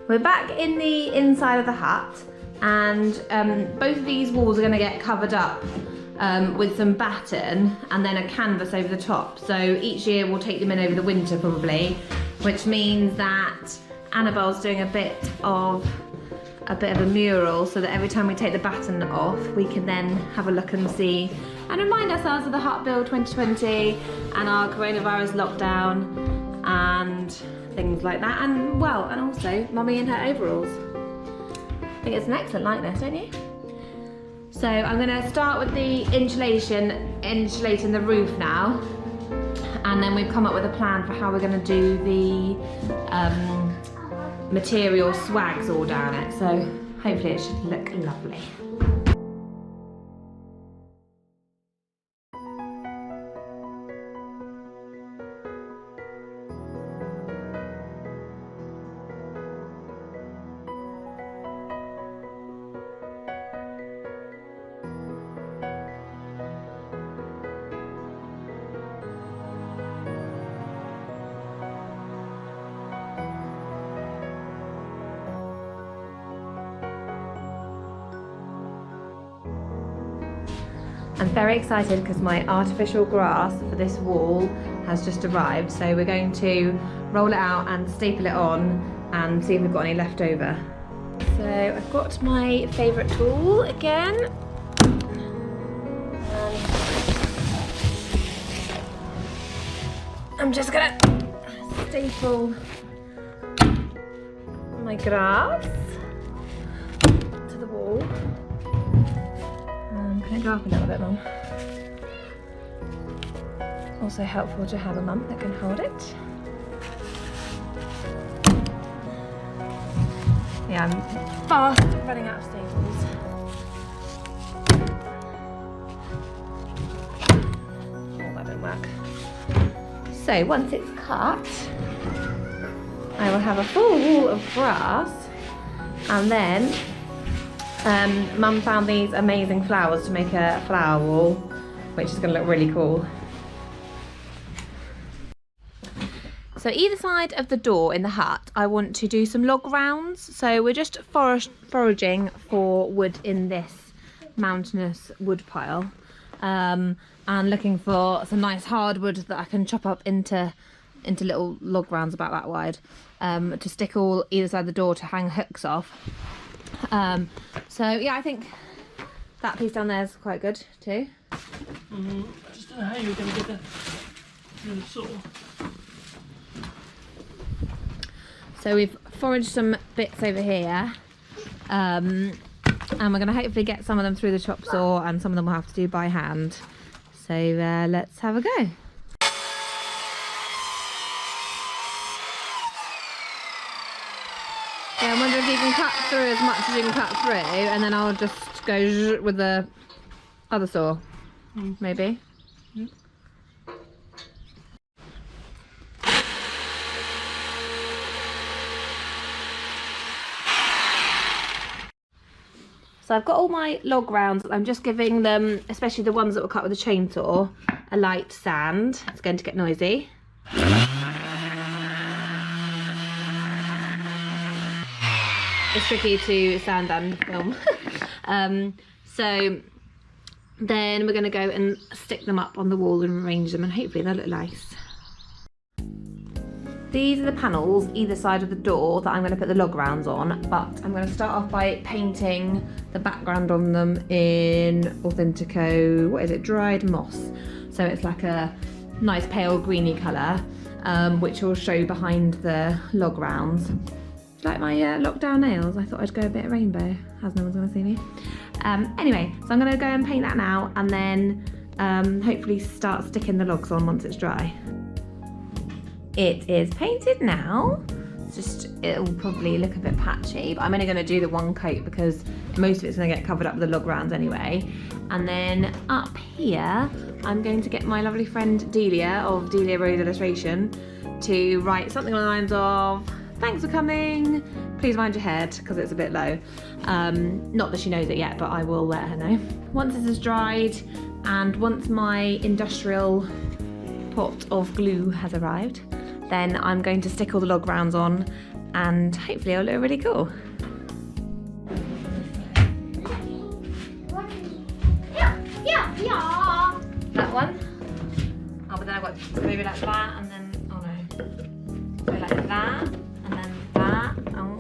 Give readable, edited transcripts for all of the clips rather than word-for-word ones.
We're back in the inside of the hut, and both of these walls are going to get covered up with some batten and then a canvas over the top. So each year we'll take them in over the winter probably, which means that Annabelle's doing a bit of a mural, so that every time we take the batten off, we can then have a look and see and remind ourselves of the hut build 2020 and our coronavirus lockdown and things like that. And well, and also Mummy in her overalls. I think it's an excellent likeness, don't you? So I'm going to start with the insulating the roof now, and then we've come up with a plan for how we're going to do the material swags all down it, so hopefully it should look lovely. I'm very excited because my artificial grass for this wall has just arrived, so we're going to roll it out and staple it on and see if we've got any left over. So I've got my favourite tool again. I'm just gonna staple my grass to the wall. Can it go up a little bit, Mum? Also helpful to have a mum that can hold it. Yeah, I'm fast running out of staples. Oh, that didn't work. So once it's cut, I will have a full wall of grass, and then Mum found these amazing flowers to make a flower wall, which is going to look really cool. So either side of the door in the hut, I want to do some log rounds. So we're just foraging for wood in this mountainous wood pile, and looking for some nice hardwood that I can chop up into little log rounds about that wide, to stick all either side of the door to hang hooks off. So yeah, I think that piece down there is quite good too. I just don't know how you're going to get the saw. So we've foraged some bits over here, and we're going to hopefully get some of them through the chop saw, and some of them we'll have to do by hand. So let's have a go. Yeah, I wonder if you can cut through as much as you can cut through, and then I'll just go with the other saw, maybe. So I've got all my log rounds. I'm just giving them, especially the ones that were cut with a chainsaw, a light sand. It's going to get noisy. It's tricky to sand and film. So then we're going to go and stick them up on the wall and arrange them, and hopefully they'll look nice. These are the panels either side of the door that I'm going to put the log rounds on, but I'm going to start off by painting the background on them in Authentico, what is it, dried moss. So it's like a nice pale greeny colour, which will show behind the log rounds. Like my lockdown nails, I thought I'd go a bit rainbow, as no one's going to see me. Anyway, so I'm going to go and paint that now, and then hopefully start sticking the logs on once it's dry. It is painted now. It's just, it'll probably look a bit patchy, but I'm only going to do the one coat because most of it's going to get covered up with the log rounds anyway. And then up here, I'm going to get my lovely friend Delia of Delia Rose Illustration to write something along the lines of, "Thanks for coming, please mind your head," because it's a bit low. Not that she knows it yet, but I will let her know. Once this is dried, and once my industrial pot of glue has arrived, then I'm going to stick all the log rounds on and hopefully it'll look really cool. That one. Oh, but then I've got to move it like that and then, oh no. Go like that and then that. Oh.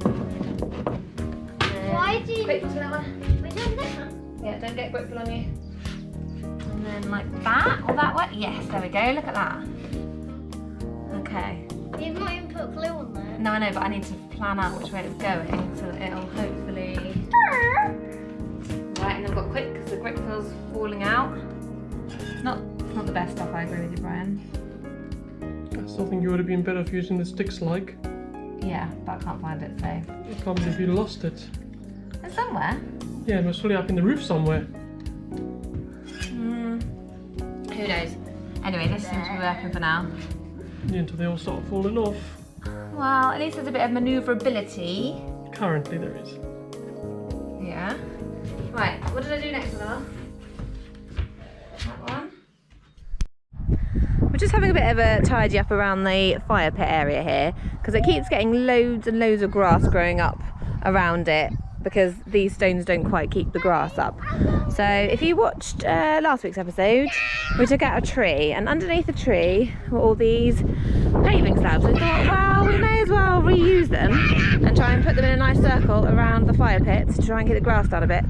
Why do you... Quick, what's that one? We're doing this one? Yeah, don't get gripful on you. And then like that or that way. Yes, there we go. Look at that. Okay. You've not even put glue on there. No, I know, but I need to plan out which way it's going so that it'll hopefully... Right, and I've got quick because the grip feels falling out. Not the best stuff, I agree with you, Brian. I still think you would have been better off using the sticks like. Yeah, but I can't find it, so... I can't believe you lost it. It's somewhere. Yeah, it was fully up in the roof somewhere. Who knows? Anyway, this seems to be working for now. Yeah, until they all start falling off. Well, at least there's a bit of manoeuvrability. Currently there is. Yeah. Right, what did I do next, Anna? That one. We're just having a bit of a tidy up around the fire pit area here because it keeps getting loads and loads of grass growing up around it because these stones don't quite keep the grass up. So if you watched last week's episode, we took out a tree and underneath the tree were all these paving slabs. We thought, well, we may as well reuse them and try and put them in a nice circle around the fire pit to try and get the grass down a bit.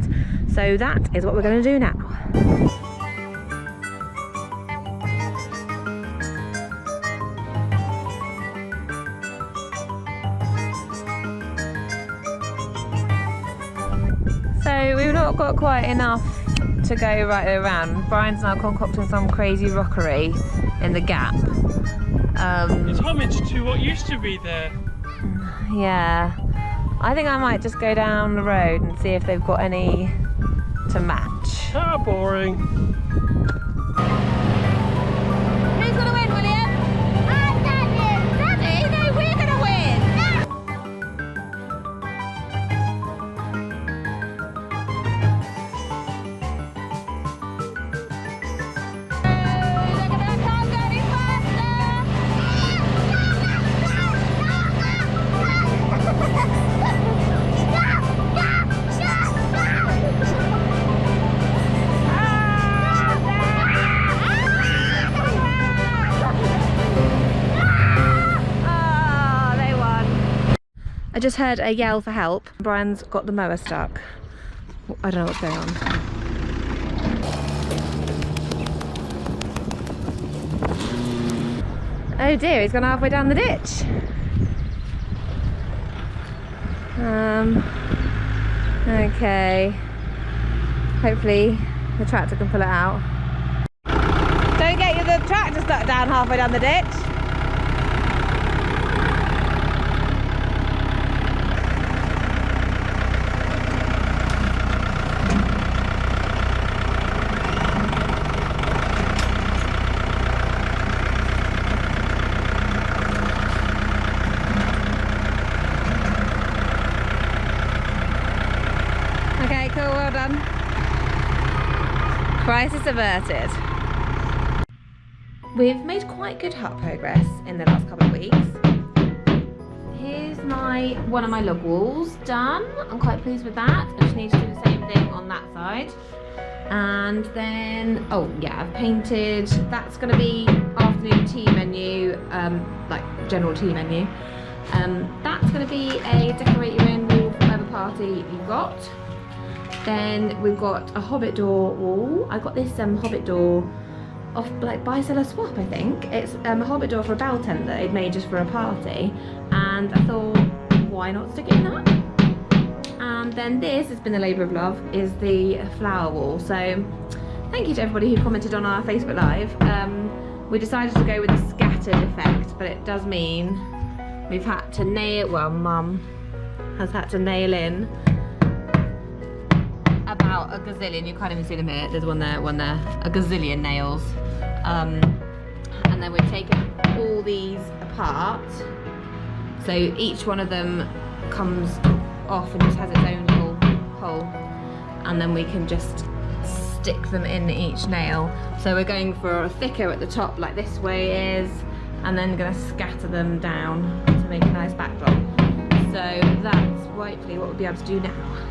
So that is what we're going to do now. So we've not got quite enough to go right around. Brian's now concocting some crazy rockery in the gap. It's homage to what used to be there. Yeah, I think I might just go down the road and see if they've got any to match. How boring. Who's gonna win, William? Daddy, no, we're gonna win. I just heard a yell for help. Brian's got the mower stuck. I don't know what's going on. Oh dear, he's gone halfway down the ditch. Okay. Hopefully the tractor can pull it out. Don't get the tractor stuck down halfway down the ditch. Okay, cool, well done. Crisis averted. We've made quite good hut progress in the last couple of weeks. Here's one of my log walls done. I'm quite pleased with that. I just need to do the same thing on that side. And then, oh yeah, I've painted, that's gonna be afternoon tea menu, like general tea menu. That's gonna be a decorate your own wall for whatever party you've got. Then we've got a hobbit door wall. I got this hobbit door off like buy seller swap, I think. It's a hobbit door for a bell tent that I'd made just for a party, and I thought, why not stick it in that? And then this has been the labour of love, is the flower wall. So thank you to everybody who commented on our Facebook Live. We decided to go with the scattered effect, but it does mean we've had to nail, well, Mum has had to nail in about a gazillion, you can't even see them here, there's one there, a gazillion nails. And then we've taken all these apart, so each one of them comes off and just has its own little hole, and then we can just stick them in each nail. So we're going for a thicker at the top like this way is, and then gonna scatter them down to make a nice backdrop. So that's rightfully what we'll be able to do now.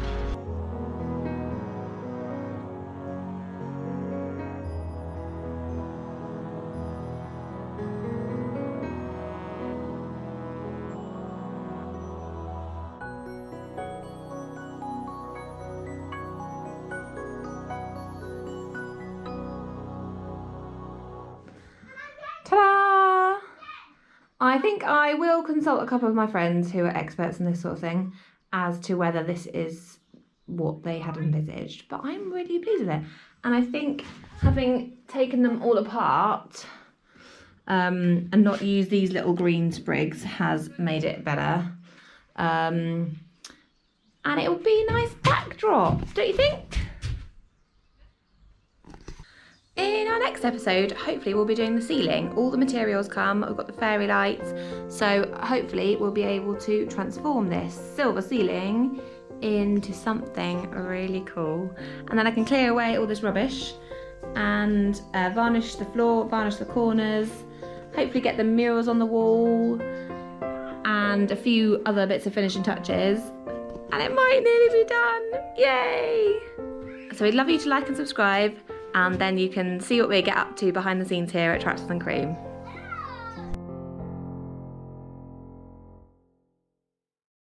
Ta-da! I think I will consult a couple of my friends who are experts in this sort of thing as to whether this is what they had envisaged, but I'm really pleased with it. And I think having taken them all apart and not used these little green sprigs has made it better. And it will be a nice backdrop, don't you think? In our next episode, hopefully we'll be doing the ceiling. All the materials come, we've got the fairy lights, so hopefully we'll be able to transform this silver ceiling into something really cool. And then I can clear away all this rubbish and varnish the floor, varnish the corners, hopefully get the murals on the wall and a few other bits of finishing touches, and it might nearly be done. Yay! So we'd love you to like and subscribe, and then you can see what we get up to behind the scenes here at Tractors and Cream.